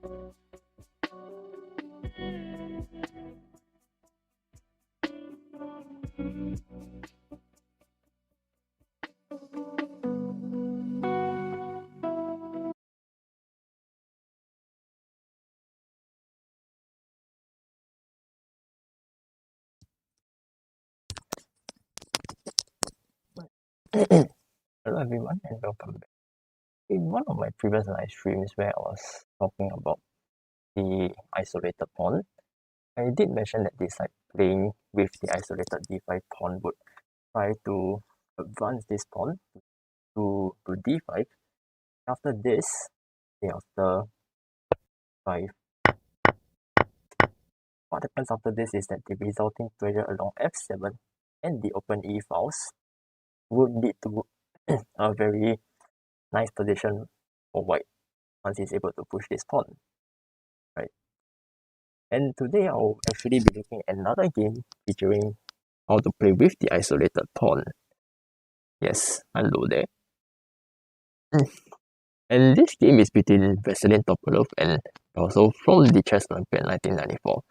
Hello everyone and welcome back. In one of my previous live streams where I was talking about the isolated pawn, I did mention that this like playing with the isolated d5 pawn would try to advance this pawn to d5. After this, after 5, what happens after this is that the resulting pressure along f7 and the open e files would lead to a very nice position for white once he's able to push this pawn, right? And today I'll actually be looking at another game featuring how to play with the isolated pawn. Yes, hello there. And this game is between Alexander Topalov and also from the Chess Olympiad 1994.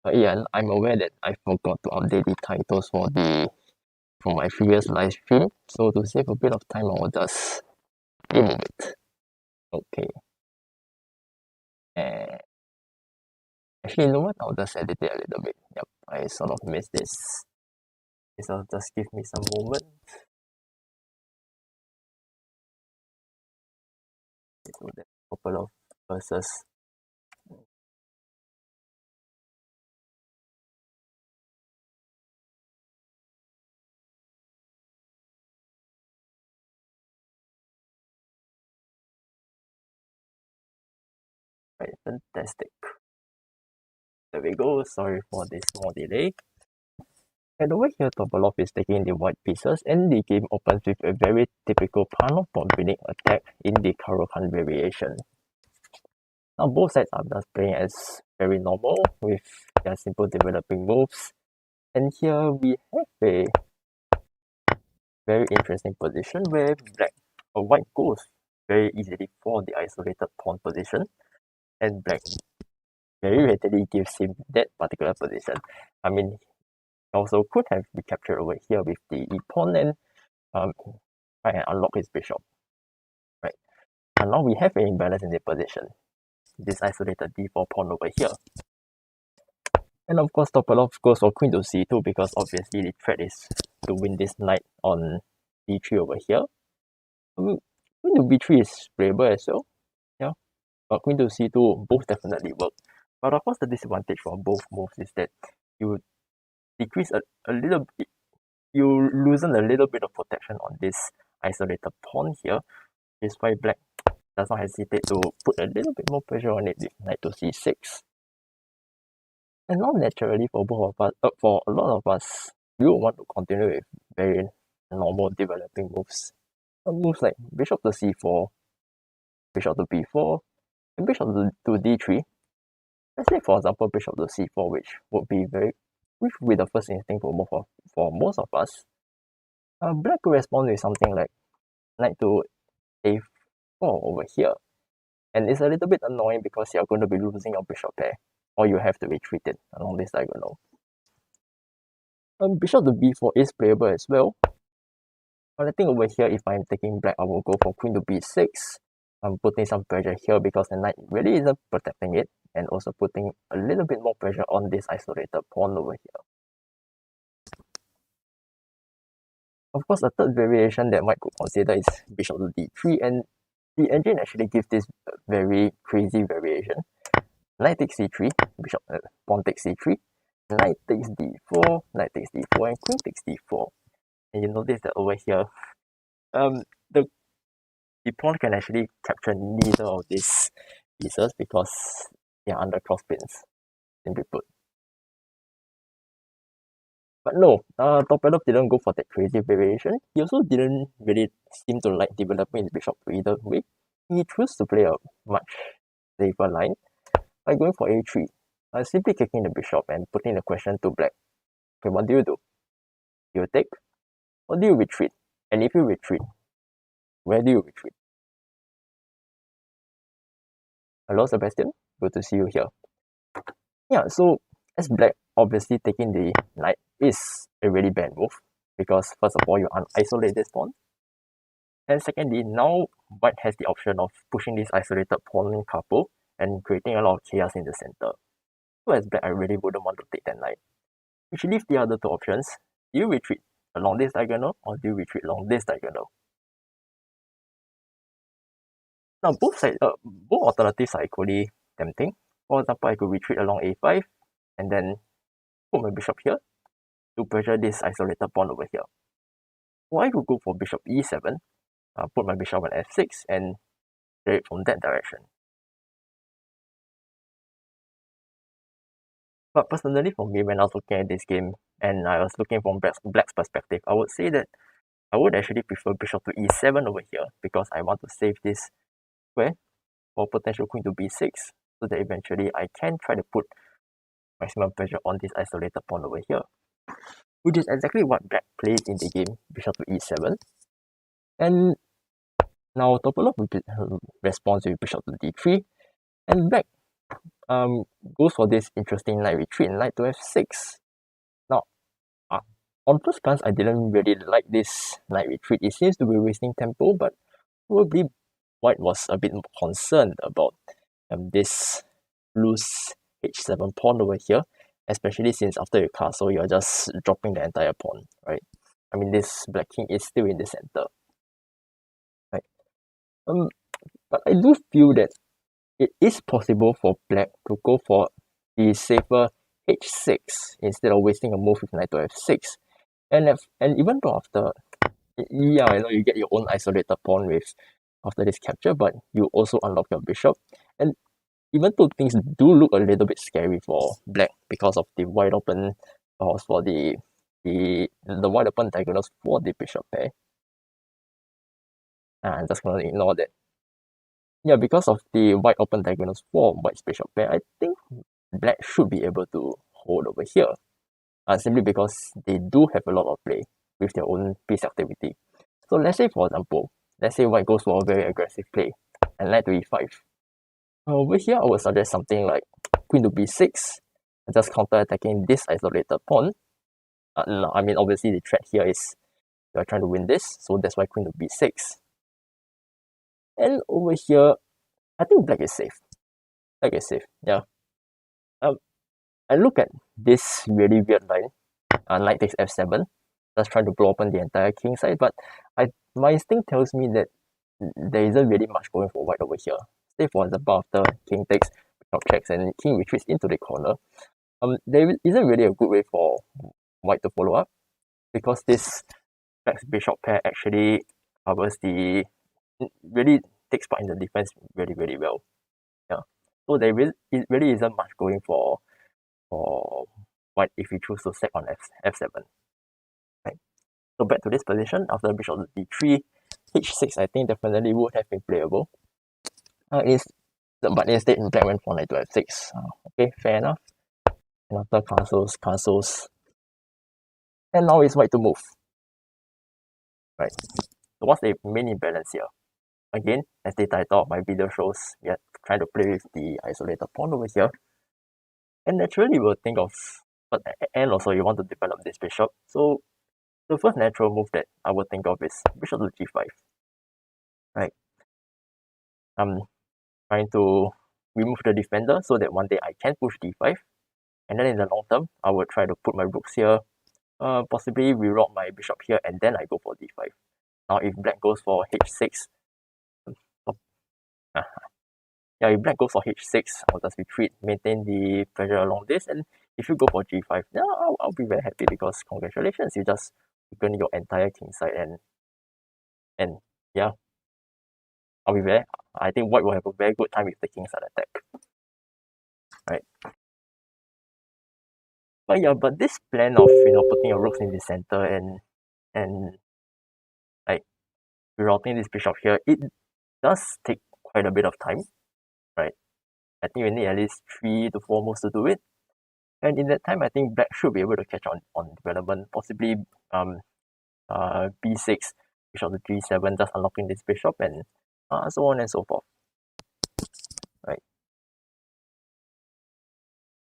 But yeah, I'm aware that I forgot to update the titles for my previous live stream. So to save a bit of time, I will just remove it. Okay. And actually, you know what? I'll just edit it a little bit. Yep, I sort of missed this. So just give me some moment. So the Topalov versus right, fantastic. There we go. Sorry for this small delay. And over here, Topalov is taking the white pieces, and the game opens with a very typical pawn pawn winning attack in the Caro-Kann variation. Now, both sides are just playing as very normal with their simple developing moves. And here we have a very interesting position where white goes very easily for the isolated pawn position, and black very readily gives him that particular position. I mean, also could have been captured over here with the e-pawn and try and unlock his bishop. Right. And now we have an imbalance in the position. This isolated d4 pawn over here. And of course Topalov goes for queen to c2 because obviously the threat is to win this knight on d3 over here. Queen to b3 is playable as well. Yeah. But queen to c2 both definitely work. But of course the disadvantage for both moves is that you decrease a little bit, you loosen a little bit of protection on this isolated pawn here. Is why black does not hesitate to put a little bit more pressure on it with knight to c6. And now naturally for both of us, for a lot of us, we will want to continue with very normal developing moves. Moves like bishop to c4, bishop to b4, and bishop to d3. Let's say for example bishop to c4, which would be the first instinct for most of us. Black could respond with something like knight to a4 over here. And it's a little bit annoying because you're going to be losing your bishop there, or you have to retreat it along this diagonal. Bishop to b4 is playable as well. But I think over here, if I'm taking black, I will go for queen to b6. I'm putting some pressure here because the knight really isn't protecting it, and also putting a little bit more pressure on this isolated pawn over here. Of course, a third variation that might could consider is bishop to d3, and the engine actually gives this very crazy variation. Knight takes c3, bishop pawn takes c3, knight takes d4, knight takes d4, and queen takes d4. And you notice that over here, the pawn can actually capture neither of these pieces because they are under cross pins, simply put. But no, Topalov didn't go for that crazy variation. He also didn't really seem to like developing his bishop either way. He chose to play a much safer line by going for a3. Simply kicking the bishop and putting the question to black. Okay, what do? Do you take? Or do you retreat? And if you retreat, where do you retreat? Hello, Sebastian? good to see you here. Yeah, so as black, obviously taking the knight is a really bad move because first of all, you isolate this pawn. And secondly, now white has the option of pushing this isolated pawn couple and creating a lot of chaos in the center. So as black, I really wouldn't want to take that knight. If you leave the other two options, do you retreat along this diagonal or do you retreat along this diagonal? Now both alternatives are equally tempting. For example, I could retreat along a5 and then put my bishop here to pressure this isolated pawn over here. Or I could go for bishop e7, put my bishop on f6 and play it from that direction. But personally for me, when I was looking at this game and I was looking from black's perspective, I would say that I would actually prefer bishop to e7 over here because I want to save this square for potential queen to b6 so that eventually I can try to put maximum pressure on this isolated pawn over here, which is exactly what black played in the game, bishop to e7. And now Topalov responds with bishop to d3, and black goes for this interesting knight retreat, knight to f6. Now, on first glance, I didn't really like this knight retreat. It seems to be wasting tempo, but probably white was a bit concerned about this loose h7 pawn over here, especially since after you castle, you're just dropping the entire pawn, right? I mean, this black king is still in the center, right? But I do feel that it is possible for black to go for the safer h6 instead of wasting a move with knight to f6. And even though after, yeah, I know you get your own isolated pawn with after this capture, but you also unlock your bishop. And even though things do look a little bit scary for black because of the wide open or for the wide open diagonals for the bishop pair, I'm just gonna ignore that. Yeah, because of the wide open diagonals for white's bishop pair, I think black should be able to hold over here. Simply because they do have a lot of play with their own piece activity. So let's say, for example, let's say white goes for a very aggressive play and knight to e5. Over here, I would suggest something like queen to b6, just counter-attacking this isolated pawn. No, I mean, obviously the threat here is you're trying to win this, so that's why queen to b6. And over here, I think black is safe. Black is safe, yeah. I look at this really weird line, knight takes f7, just trying to blow open the entire king side, but my instinct tells me that there isn't really much going for white over here. Say for example, after king takes, bishop checks, and king retreats into the corner, there isn't really a good way for white to follow up because this black's bishop pair actually covers really takes part in the defense really, really well. Yeah. So it really isn't much going for white if you choose to set on f7. Right. So back to this position, after bishop to d3, h6 I think definitely would have been playable. But instead black went for knight to f6. Okay, fair enough. And after castles, and now it's white to move. Right. So what's the main imbalance here? Again, as the title of my video shows, we are trying to play with the isolated pawn over here. And naturally we'll think of, and also you want to develop this bishop. So the first natural move that I would think of is bishop to g5. Right. I'm trying to remove the defender so that one day I can push d5. And then in the long term, I would try to put my rooks here, possibly reroute my bishop here, and then I go for d5. Now if black goes for h6, yeah, if black goes for h6, I'll just retreat, maintain the pressure along this, and if you go for g5, yeah, I'll be very happy because congratulations, you just weaken your entire king side, and yeah, I'll be very, I think white will have a very good time with the king side attack, right? But yeah, but this plan of, putting your rooks in the center and like rerouting this bishop here, it does take quite a bit of time, right? I think we need at least 3 to 4 moves to do it. And in that time, I think black should be able to catch on development, possibly b6, bishop to g7, just unlocking this bishop, and so on and so forth. Right.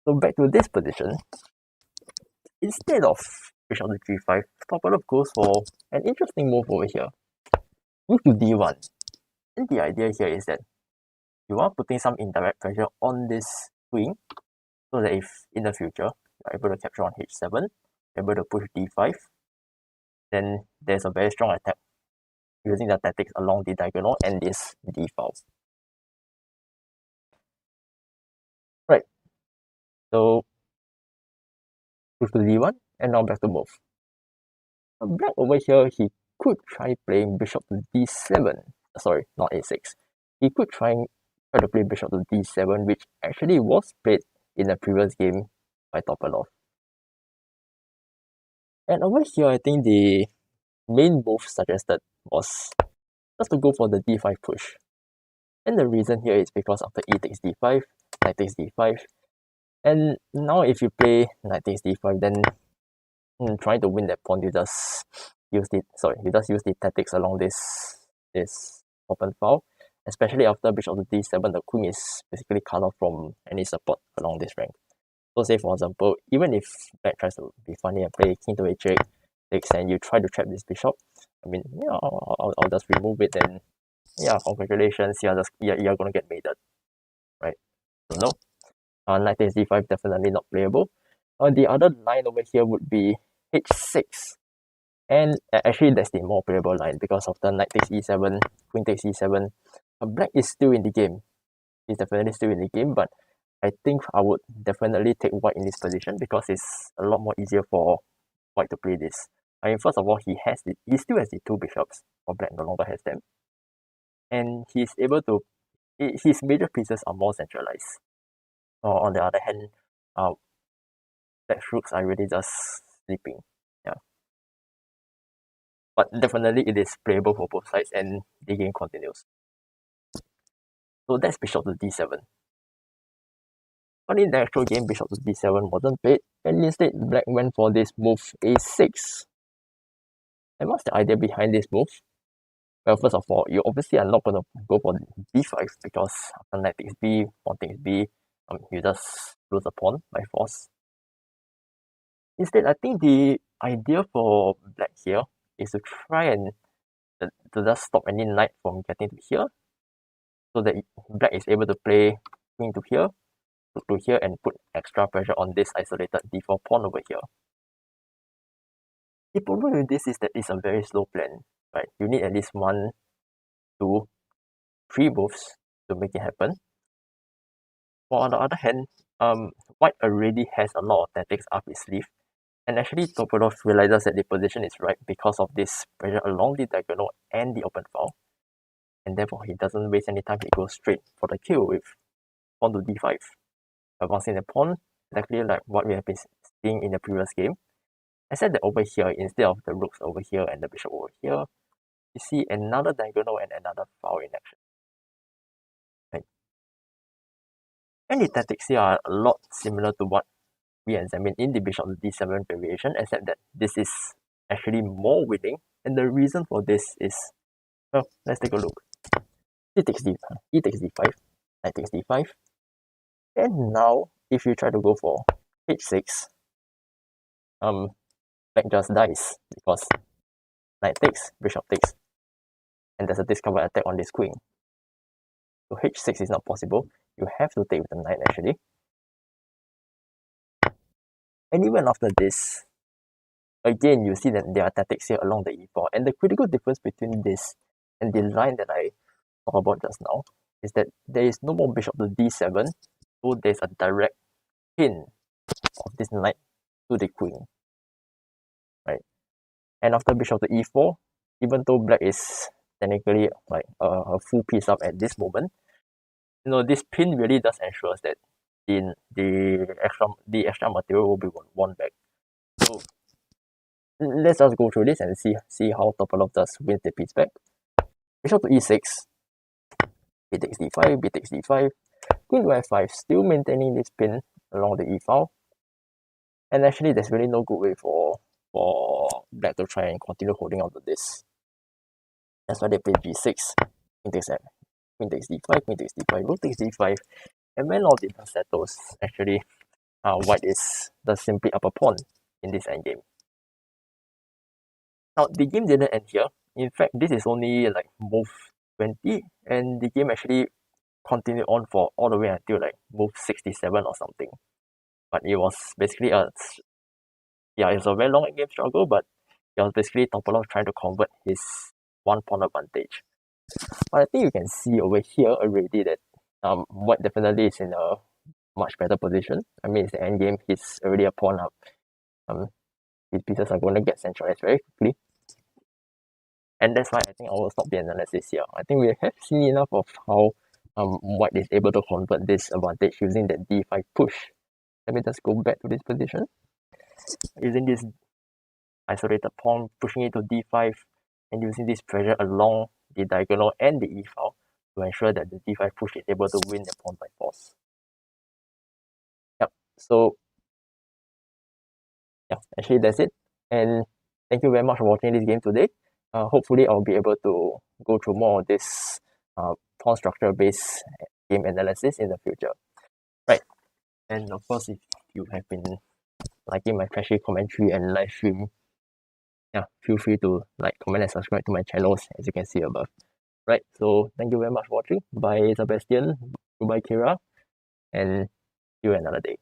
So back to this position, instead of bishop to g5, Topalov goes for an interesting move over here. Move to d1. And the idea here is that you are putting some indirect pressure on this queen, so that if in the future you're able to capture on h7, you're able to push d5, then there's a very strong attack using the tactics along the diagonal and this d file. Right, so push to d1 and now back to move. So black over here, he could try playing bishop to d7. Sorry, not a6. He could try to play bishop to d7, which actually was played in the previous game by Topalov. And over here, I think the main move suggested was just to go for the d5 push. And the reason here is because after e takes d5, knight takes d5, and now if you play knight takes d5, then trying to win that pawn, you just use the tactics along this open file. Especially after bishop to d7, the queen is basically cut off from any support along this rank. So say for example, even if black tries to be funny and play king to h8 takes and you try to trap this bishop, I mean, yeah, I'll just remove it, and yeah, congratulations, you're gonna get mated, right? So no, knight takes d5 definitely not playable. The other line over here would be h6, and actually that's the more playable line because of the knight takes e7, queen takes e7. Black is still in the game. He's definitely still in the game, but I think I would definitely take white in this position because it's a lot more easier for white to play this. I mean, first of all, he still has the two bishops, while black no longer has them, and he's able to. His major pieces are more centralized. Or on the other hand, black's rooks are really just sleeping. Yeah, but definitely it is playable for both sides, and the game continues. So that's bishop to d7. But in the actual game, bishop to d7 wasn't played, and instead black went for this move a6. And what's the idea behind this move? Well, first of all, you obviously are not going to go for b5 because after knight takes b, pawn takes b, you just lose a pawn by force. Instead, I think the idea for black here is to try and to just stop any knight from getting to here, so that black is able to play queen to here, rook to here, and put extra pressure on this isolated d4 pawn over here. The problem with this is that it's a very slow plan, right? You need at least 1, 2, 3 moves to make it happen. While on the other hand, white already has a lot of tactics up his sleeve, and actually Topalov realizes that the position is right because of this pressure along the diagonal and the open file, and therefore he doesn't waste any time, he goes straight for the kill with pawn to d5, advancing the pawn, exactly like what we have been seeing in the previous game. Except that over here, instead of the rooks over here and the bishop over here, you see another diagonal and another file in action. Right? And the tactics here are a lot similar to what we examined in the bishop to d7 variation, except that this is actually more winning, and the reason for this is, well, let's take a look. E takes d5, knight takes d5, and now if you try to go for h6, black just dies because knight takes, bishop takes, and there's a discovered attack on this queen. So h6 is not possible. You have to take with the knight actually. And even after this, again, you see that there are tactics here along the e4. And the critical difference between this and the line that I talked about just now is that there is no more bishop to d7, so there's a direct pin of this knight to the queen, right? And after bishop to e4, even though black is technically like a full piece up at this moment, this pin really does ensure that the extra material will be won back. So let's just go through this and see how Topalov does win the piece back. Bishop to e6, b takes d5, b takes d5, queen to f5, still maintaining this pin along the e file. And actually, there's really no good way for black to try and continue holding on to this. That's why they play g6, queen takes f, queen takes d5, queen takes d5, rook takes d5, and when all the dust settles, actually, white is the simply upper pawn in this endgame. Now, the game didn't end here. In fact, this is only like move 20, and the game actually continued on for all the way until like move 67 or something. But it was basically it's a very long game struggle, but it was basically Topalov trying to convert his one pawn advantage. But I think you can see over here already that white definitely is in a much better position. I mean, it's the end game. He's already a pawn up. His pieces are going to get centralized very quickly. And that's why I think I will stop the analysis here. I think we have seen enough of how white is able to convert this advantage using that d5 push. Let me just go back to this position. Using this isolated pawn, pushing it to d5, and using this pressure along the diagonal and the e file to ensure that the d5 push is able to win the pawn by force. Yep, so yeah, actually that's it. And thank you very much for watching this game today. Hopefully I'll be able to go through more of this pawn structure based game analysis in the future. Right. And of course, if you have been liking my trashy commentary and live stream, yeah, feel free to like, comment, and subscribe to my channels as you can see above. Right, so thank you very much for watching. Bye Sebastian, goodbye Kira, and see you another day.